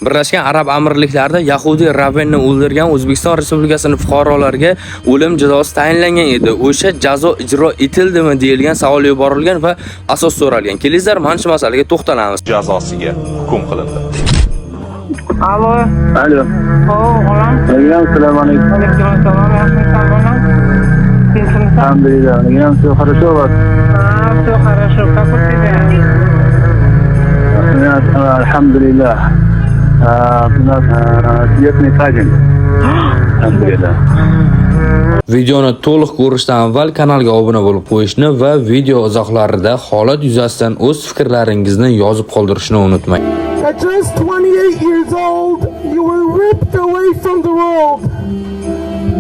Birlashgan Arab Amirliklarida Yahudiy rabbinni o'ldirgan O'zbekiston Respublikasining fuqarolariga o'lim jazosi tayinlangan edi. O'sha jazo ijro etildimi deyilgan savol yuborilgan va asos so'ralgan. Kelinglar mana shu masalaga to'xtalamiz. Jazosiga hukm qilindi. Alo. Alo. Olam. Assalomu alaykum. Assalom. Alhamdulillah. Все хорошо у вас? Все хорошо. Как у тебя? Alhamdulillah. У нас приятный праздник. Alhamdulillah. Videoni to'liq ko'rishdan avval kanalga obuna bo'lib qo'yishni va video izohlarida holat yuzasidan o'z fikrlaringizni yozib qoldirishni unutmang. At just 28 years old, you were ripped away from the world,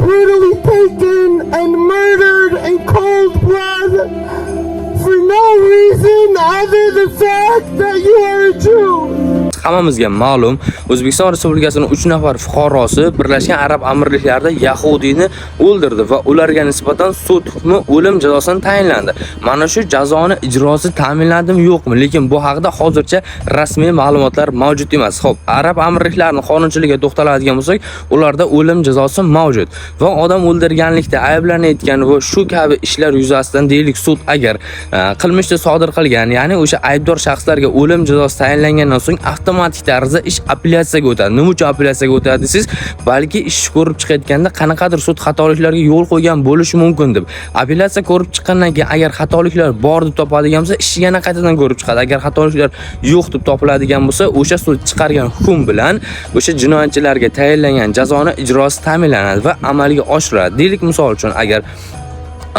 brutally taken and murdered in cold blood for no reason other than the fact that you are a Jew. Hammamizga ma'lum, O'zbekiston Respublikasining 3 nafar fuqarosi Birlashgan Arab Amirliklarida Yahudiyni o'ldirdi va ularga nisbatan sud hukmi o'lim jazosini tayinlandi. Mana shu jazoni ijrosi ta'minlandimi yo'qmi? Lekin bu haqida hozircha rasmiy ma'lumotlar mavjud emas. Xo'p, Arab Amirliklarining qonunchiligiga to'xtaladigan bo'lsak, ularda o'lim jazosi mavjud va odam o'ldirganlikda ayblanayotgan va shu kabi ishlar yuzasidan deylik sud agar qilmishni sodir qilgan, ya'ni o'sha aybdor shaxslarga o'lim jazosi tayinlangandan so'ng avtomatik tarzda ish apellyatsiyaga o'tadi. Nima uchun apellyatsiyaga o'tadi desiz, balki ish ko'rib chiqayotganda qanaqadir sud xatoliklarga yo'l qo'ygan bo'lishi mumkin deb. Apellyatsiya ko'rib chiqqandan keyin agar xatoliklar bor deb topadigan bo'lsa, ishni yana qaytadan ko'rib chiqadi. Agar xatoliklar yo'q deb topiladigan bo'lsa, o'sha sud chiqargan hukm bilan o'sha jinoyatchilarga tayinlangan jazoni ijrosi ta'minlanadi va amalga oshiriladi. Deylik misol uchun agar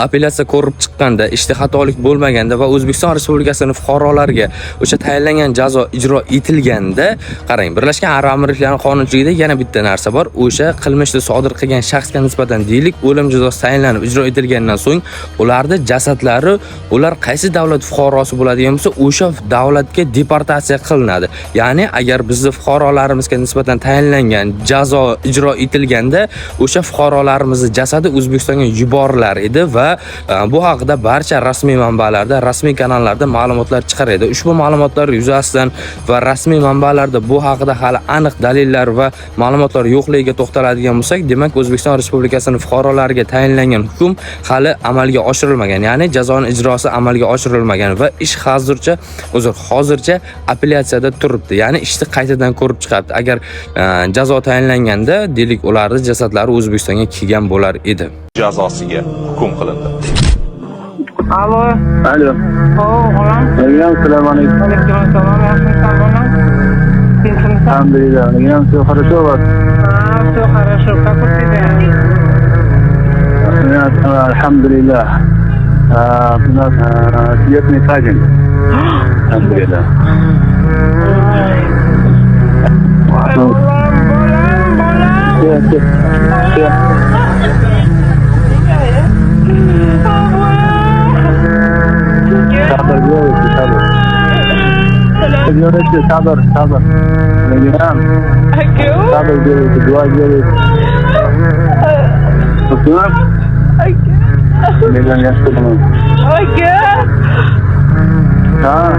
apellyatsiya ko'rib chiqqanda ishda xatolik bo'lmaganda va O'zbekiston Respublikasining fuqarolariga o'sha tayinlangan jazo ijro etilganda, qarang, Birlashgan Arab Amirliklarining qonunchiligida yana bitta narsa bor. O'sha qilmishni sodir qilgan shaxsga nisbatan deylik o'lim jazosi tayinlanib ijro etilgandan so'ng ularda jasadlari ular qaysi davlat fuqarosi bo'ladigan bo'lsa, o'sha davlatga deportatsiya qilinadi. Ya'ni agar bizning fuqarolarimizga nisbatan tayinlangan jazo ijro etilganda, o'sha fuqarolarimizning jasadi O'zbekistonga yuborilar edi va bu haqida barcha rasmiy manbalarda, rasmiy kanallarda ma'lumotlar chiqar edi. Ushbu ma'lumotlar yuzasidan va rasmiy manbalarda bu haqida hali aniq dalillar va ma'lumotlar yo'qligiga to'xtaladigan bo'lsak, demak O'zbekiston Respublikasining fuqarolariga tayinlangan hukm hali amalga oshirilmagan, ya'ni jazoni ijrosi amalga oshirilmagan va ish hozircha apellyatsiyada turibdi. Ya'ni ishni qaytadan ko'rib chiqyapti. Agar jazo tayinlanganda, deylik, ularning jasadlari O'zbekistonga kelgan bo'lar edi. Jazosiga hukm qilindi. Alo. Alo. Olam. Assalomu alaykum. Assalom. Alhamdulillah. Все хорошо у вас? Все хорошо. Как у тебя? Alhamdulillah. У нас приятный праздник. Alhamdulillah. Sabır diyoruz, sabır. Diyoruz ki sabır. Sabır diyoruz, dua diyoruz. Tutuyor. Neden yaşlı? Ha.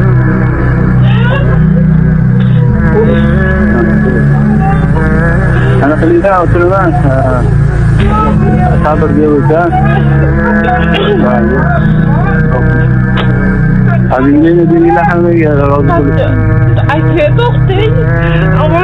Ana kılıyla oturulan. Sabır diyoruz ha. Hazine nedeniyle hemen razı olsun. Ay, doktor. Ama.